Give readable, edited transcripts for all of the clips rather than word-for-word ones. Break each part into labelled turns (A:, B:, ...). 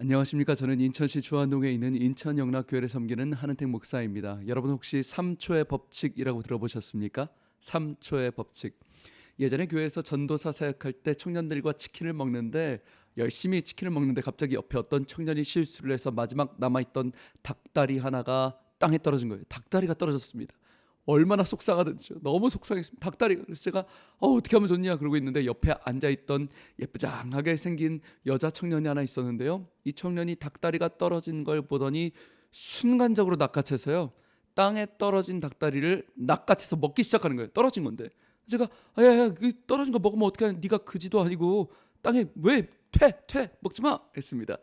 A: 안녕하십니까. 저는 인천시 주안동에 있는 인천영락교회를 섬기는 한은택 목사입니다. 여러분 혹시 3초의 법칙이라고 들어보셨습니까? 3초의 법칙. 예전에 교회에서 전도사 사역할 때 청년들과 치킨을 먹는데 열심히 치킨을 먹는데 갑자기 옆에 어떤 청년이 실수를 해서 마지막 남아있던 닭다리 하나가 땅에 떨어진 거예요. 닭다리가 떨어졌습니다. 얼마나 속상하든지 너무 속상했습니다. 닭다리가. 그래서 제가 어떻게 하면 좋냐 그러고 있는데 옆에 앉아있던 예쁘장하게 생긴 여자 청년이 하나 있었는데요. 이 청년이 닭다리가 떨어진 걸 보더니 순간적으로 낚아채서요, 땅에 떨어진 닭다리를 낚아채서 먹기 시작하는 거예요. 떨어진 건데. 제가 야야, 그 떨어진 거 먹으면 어떡하냐, 네가 그지도 아니고 땅에 왜 퇴 먹지 마 했습니다.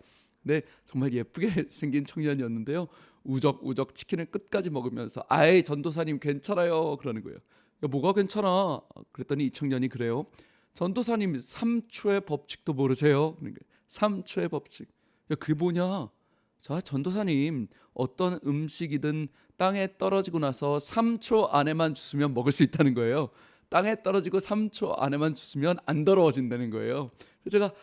A: 네, 정말 예쁘게 생긴 청년이었는데요. 우적우적 치킨을 끝까지 먹으면서 아이 전도사님 괜찮아요 그러는 거예요. 야, 뭐가 괜찮아? 그랬더니 이 청년이 그래요. 전도사님 3초의 법칙도 모르세요? 그러는 거예요. 3초의 법칙. 야, 그게 뭐냐? 자, 전도사님 어떤 음식이든 땅에 떨어지고 나서 3초 안에만 주스면 먹을 수 있다는 거예요. 땅에 떨어지고 3초 안에만 주스면 안 더러워진다는 거예요. 그래서 제가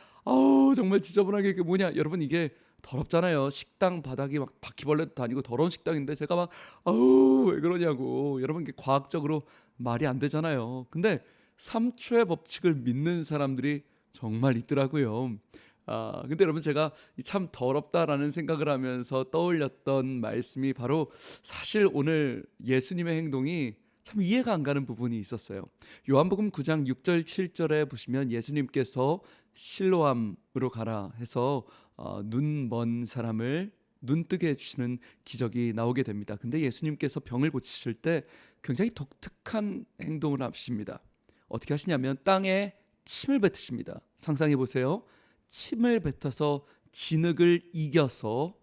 A: 정말 지저분하게, 그 뭐냐 여러분, 이게 더럽잖아요. 식당 바닥이 막 바퀴벌레도 다니고 더러운 식당인데 제가 막 왜 그러냐고. 여러분, 이게 과학적으로 말이 안 되잖아요. 근데 3초의 법칙을 믿는 사람들이 정말 있더라고요. 근데 여러분, 제가 참 더럽다라는 생각을 하면서 떠올렸던 말씀이 바로, 사실 오늘 예수님의 행동이 참 이해가 안 가는 부분이 있었어요. 요한복음 9장 6절 7절에 보시면 예수님께서 실로암으로 가라 해서 눈 먼 사람을 눈 뜨게 해주시는 기적이 나오게 됩니다. 근데 예수님께서 병을 고치실 때 굉장히 독특한 행동을 하십니다. 어떻게 하시냐면 땅에 침을 뱉으십니다. 상상해 보세요. 침을 뱉어서 진흙을 이겨서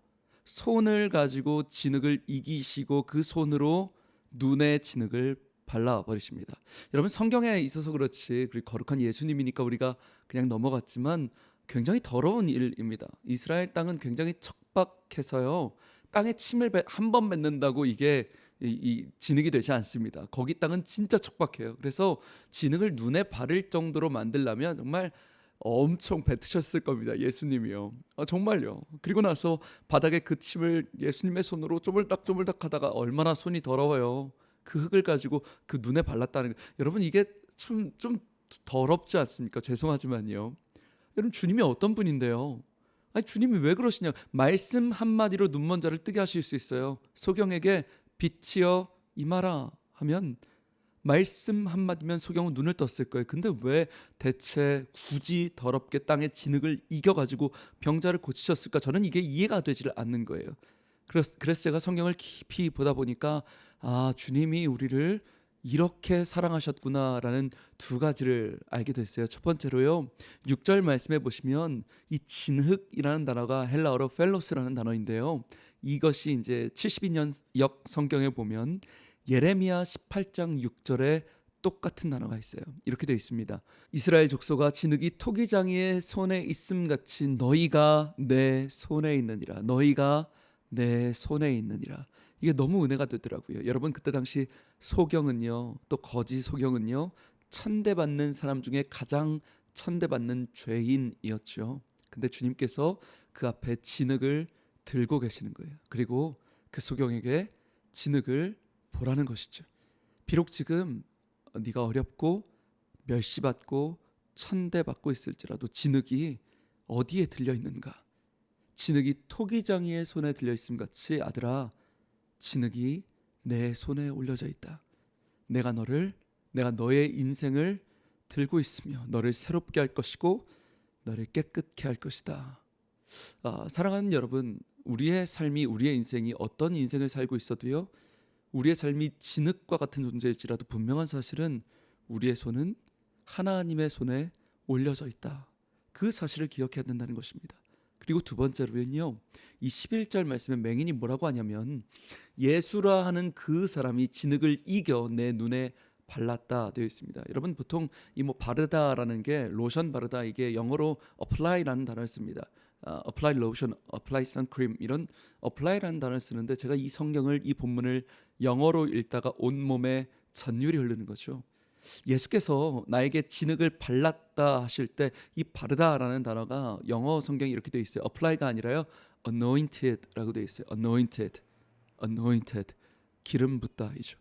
A: 손을 가지고 진흙을 이기시고 그 손으로 눈에 진흙을 발라버리십니다. 여러분, 성경에 있어서 그렇지, 그리고 거룩한 예수님이니까 우리가 그냥 넘어갔지만 굉장히 더러운 일입니다. 이스라엘 땅은 굉장히 척박해서요, 땅에 침을 한 번 뱉는다고 이게 이 진흙이 되지 않습니다. 거기 땅은 진짜 척박해요. 그래서 진흙을 눈에 바를 정도로 만들려면 정말 엄청 뱉으셨을 겁니다. 예수님이요. 정말요. 그리고 나서 바닥에 그 침을 예수님의 손으로 쪼물딱쪼물딱 하다가 얼마나 손이 더러워요. 그 흙을 가지고 그 눈에 발랐다는 거. 여러분, 이게 좀 더럽지 않습니까? 죄송하지만요. 여러분, 주님이 어떤 분인데요? 아니, 주님이 왜 그러시냐? 말씀 한마디로 눈먼 자를 뜨게 하실 수 있어요. 소경에게 빛이여 임하라 하면 말씀 한마디면 소경은 눈을 떴을 거예요. 근데 왜 대체 굳이 더럽게 땅의 진흙을 이겨가지고 병자를 고치셨을까? 저는 이게 이해가 되질 않는 거예요. 그래서 제가 성경을 깊이 보다 보니까 주님이 우리를 이렇게 사랑하셨구나라는 두 가지를 알게 됐어요. 첫 번째로요, 6절 말씀에 보시면 이 진흙이라는 단어가 헬라어로 펠로스라는 단어인데요. 이것이 이제 72년 역 성경에 보면 예레미야 18장 6절에 똑같은 단어가 있어요. 이렇게 되어 있습니다. 이스라엘 족속아, 진흙이 토기장이의 손에 있음 같이 너희가 내 손에 있느니라. 너희가 내 손에 있느니라. 이게 너무 은혜가 되더라고요. 여러분, 그때 당시 소경은요, 또 거지 소경은요, 천대받는 사람 중에 가장 천대받는 죄인이었죠. 근데 주님께서 그 앞에 진흙을 들고 계시는 거예요. 그리고 그 소경에게 진흙을 보라는 것이죠. 비록 지금 네가 어렵고 멸시받고 천대받고 있을지라도 진흙이 어디에 들려 있는가? 진흙이 토기장이의 손에 들려 있음 같이, 아들아, 진흙이 내 손에 올려져 있다. 내가 너의 인생을 들고 있으며 너를 새롭게 할 것이고 너를 깨끗게 할 것이다. 사랑하는 여러분, 우리의 삶이, 우리의 인생이 어떤 인생을 살고 있어도요, 우리의 삶이 진흙과 같은 존재일지라도 분명한 사실은 우리의 손은 하나님의 손에 올려져 있다. 그 사실을 기억해야 된다는 것입니다. 그리고 두 번째로는요, 이 11절 말씀에 맹인이 뭐라고 하냐면, 예수라 하는 그 사람이 진흙을 이겨 내 눈에 발랐다 되어 있습니다. 여러분, 보통 이 바르다라는 게 로션 바르다, 이게 영어로 apply라는 단어를 씁니다. apply lotion, apply sun cream, 이런 apply라는 단어를 쓰는데, 제가 이 성경을, 이 본문을 영어로 읽다가 온몸에 전율이 흐르는 거죠. 예수께서 나에게 진흙을 발랐다 하실 때 이 바르다라는 단어가 영어 성경에 이렇게 되어 있어요. apply가 아니라요, anointed라고 되어 있어요. anointed, 기름 붓다이죠.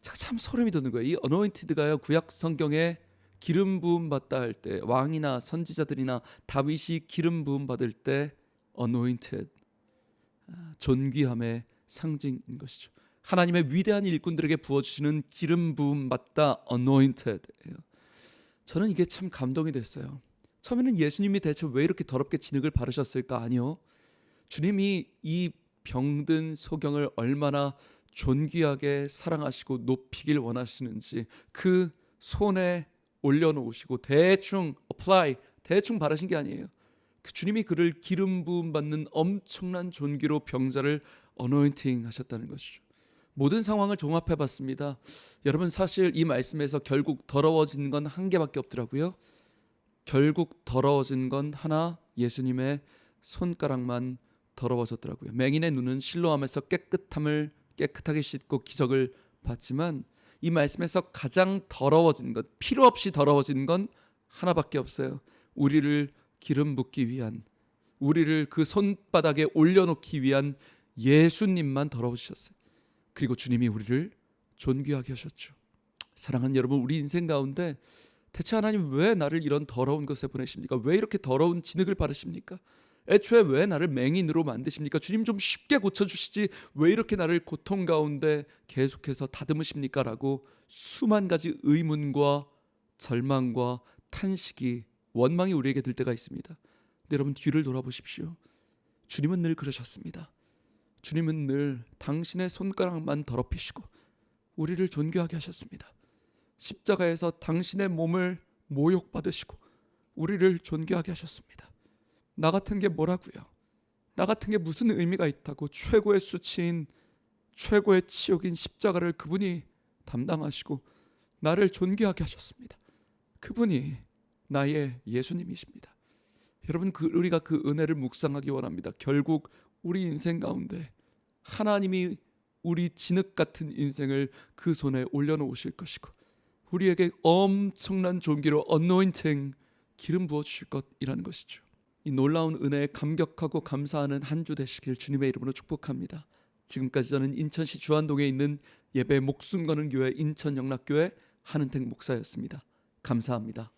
A: 제가 참 소름이 돋는 거예요. 이 anointed가요, 구약 성경에 기름 부음 받다 할 때, 왕이나 선지자들이나 다윗이 기름 부음 받을 때 anointed, 존귀함의 상징인 것이죠. 하나님의 위대한 일꾼들에게 부어주시는 기름 부음 받다 anointed예요. 저는 이게 참 감동이 됐어요. 처음에는 예수님이 대체 왜 이렇게 더럽게 진흙을 바르셨을까? 아니요. 주님이 이 병든 소경을 얼마나 존귀하게 사랑하시고 높이길 원하시는지 그 손에 올려놓으시고 대충 apply, 대충 바르신 게 아니에요. 그 주님이 그를 기름 부음 받는 엄청난 존귀로 병자를 어노인팅 하셨다는 것이죠. 모든 상황을 종합해 봤습니다. 여러분, 사실 이 말씀에서 결국 더러워진 건 한 개밖에 없더라고요. 결국 더러워진 건 하나, 예수님의 손가락만 더러워졌더라고요. 맹인의 눈은 실로암에서 깨끗하게 씻고 기적을 봤지만 이 말씀에서 가장 더러워진 것, 필요 없이 더러워진 건 하나밖에 없어요. 우리를 기름 붓기 위한, 우리를 그 손바닥에 올려놓기 위한 예수님만 더러우셨어요. 그리고 주님이 우리를 존귀하게 하셨죠. 사랑하는 여러분, 우리 인생 가운데 대체 하나님 왜 나를 이런 더러운 것에 보내십니까? 왜 이렇게 더러운 진흙을 바르십니까? 애초에 왜 나를 맹인으로 만드십니까? 주님 좀 쉽게 고쳐주시지 왜 이렇게 나를 고통 가운데 계속해서 다듬으십니까? 라고 수만 가지 의문과 절망과 탄식이, 원망이 우리에게 들 때가 있습니다. 근데 여러분, 뒤를 돌아보십시오. 주님은 늘 그러셨습니다. 주님은 늘 당신의 손가락만 더럽히시고 우리를 존귀하게 하셨습니다. 십자가에서 당신의 몸을 모욕받으시고 우리를 존귀하게 하셨습니다. 나 같은 게 뭐라고요? 나 같은 게 무슨 의미가 있다고 최고의 수치인, 최고의 치욕인 십자가를 그분이 담당하시고 나를 존귀하게 하셨습니다. 그분이 나의 예수님이십니다. 여러분, 우리가 그 은혜를 묵상하기 원합니다. 결국 우리 인생 가운데 하나님이 우리 진흙 같은 인생을 그 손에 올려놓으실 것이고 우리에게 엄청난 존귀로 anointing, 기름 부어주실 것이라는 것이죠. 이 놀라운 은혜에 감격하고 감사하는 한 주 되시길 주님의 이름으로 축복합니다. 지금까지 저는 인천시 주안동에 있는 예배 목숨 거는 교회 인천영락교회 한은택 목사였습니다. 감사합니다.